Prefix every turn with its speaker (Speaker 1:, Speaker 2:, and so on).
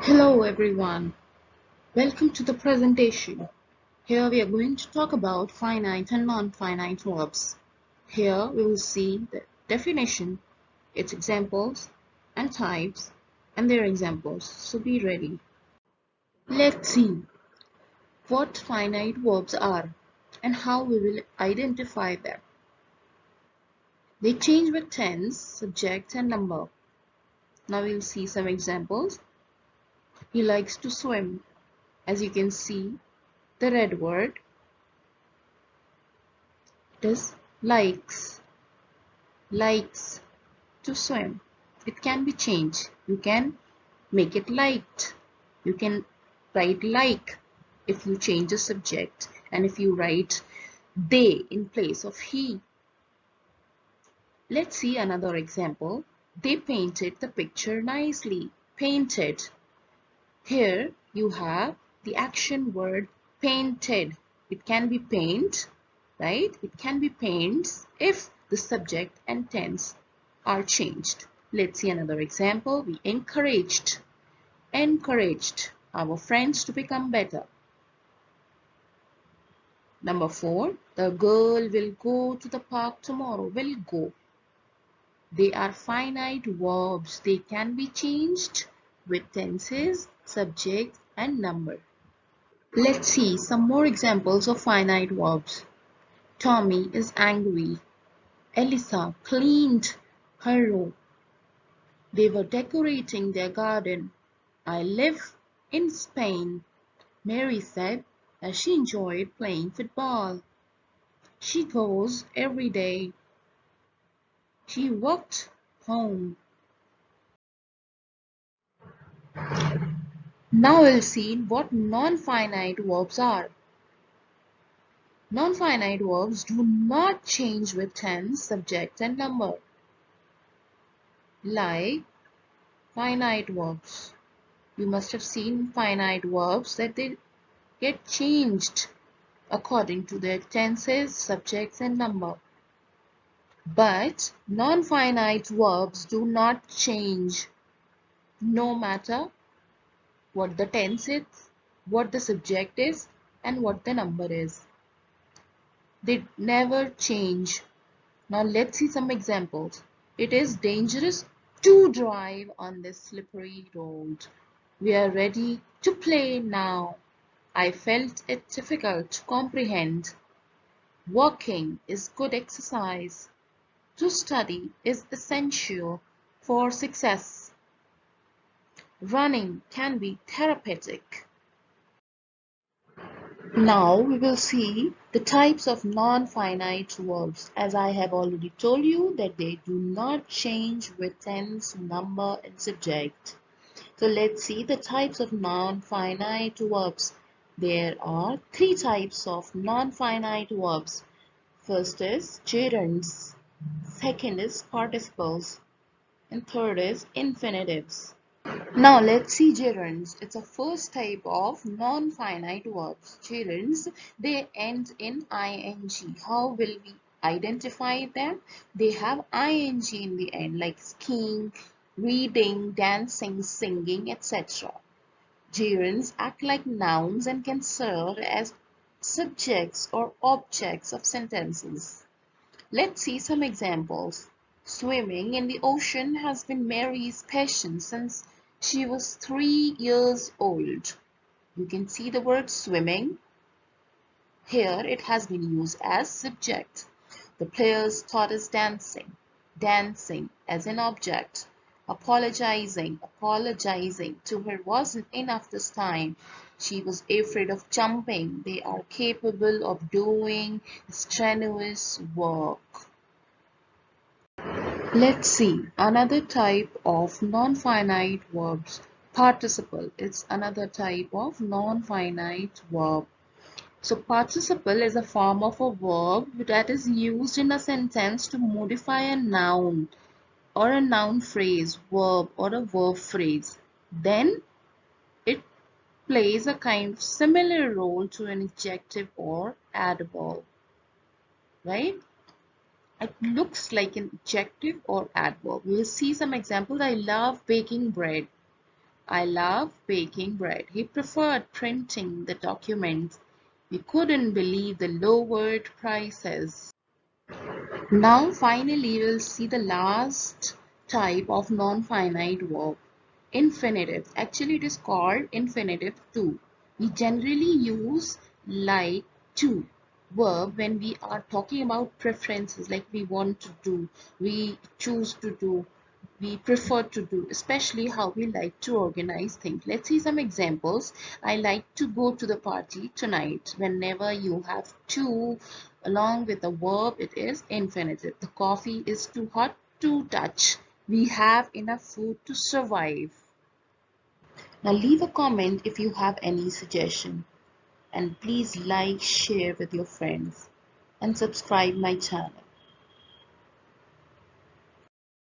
Speaker 1: Hello everyone, welcome to the presentation. Here we are going to talk about finite and non-finite verbs. Here we will see the definition, its examples and types and their examples. So be ready. Let's see what finite verbs are and how we will identify them. They change with tense, subject and number. Now we'll see some examples. He likes to swim. As you can see, the red word is likes to swim. It can be changed. You can make it liked. You can write like if you change the subject and if you write they in place of he. Let's see another example. They painted the picture nicely. Painted. Here you have the action word painted. It can be paint, right? It can be paints if the subject and tense are changed. Let's see another example. We encouraged our friends to become better. Number 4, the girl will go to the park tomorrow. Will go. They are finite verbs. They can be changed with tenses, subject and number. Let's see some more examples of finite verbs. Tommy is angry. Elisa cleaned her room. They were decorating their garden. I live in Spain, Mary said as she enjoyed playing football. She goes every day. She walked home. Now we'll see what non-finite verbs are. Non-finite verbs do not change with tense, subject and number. Like finite verbs. You must have seen finite verbs that they get changed according to their tenses, subjects and number. But non-finite verbs do not change no matter what the tense is, what the subject is and what the number is. They never change. Now let's see some examples. It is dangerous to drive on this slippery road. We are ready to play now. I felt it difficult to comprehend. Walking is good exercise. To study is essential for success. Running can be therapeutic. Now we will see the types of non-finite verbs. As I have already told you that they do not change with tense, number and subject. So let's see the types of non-finite verbs. There are 3 types of non-finite verbs. First is gerunds, second is participles, and third is infinitives. Now let's see gerunds. It's a first type of non-finite verbs. Gerunds, they end in ing. How will we identify them? They have ing in the end, like skiing, reading, dancing, singing, etc. Gerunds act like nouns and can serve as subjects or objects of sentences. Let's see some examples. Swimming in the ocean has been Mary's passion since she was 3 years old. You can see the word swimming. Here it has been used as subject. The players taught us dancing. Dancing as an object. Apologizing to her wasn't enough this time. She was afraid of jumping. They are capable of doing strenuous work. Let's see another type of non-finite verbs. Participle is another type of non-finite verb. So participle is a form of a verb that is used in a sentence to modify a noun or a noun phrase, verb or a verb phrase. Then it plays a kind of similar role to an adjective or adverb, right? It looks like an adjective or adverb. We'll see some examples. I love baking bread. I love baking bread. He preferred printing the documents. We couldn't believe the lowered prices. Now finally we'll see the last type of non-finite verb, infinitive. Actually it is called infinitive too. We generally use like to verb when we are talking about preferences, like we want to do, we choose to do, we prefer to do, especially how we like to organize things. Let's see some examples. I like to go to the party tonight. Whenever you have to along with the verb, it is infinitive. The coffee is too hot to touch. We have enough food to survive. Now leave a comment if you have any suggestion, and please like, share with your friends and subscribe my channel.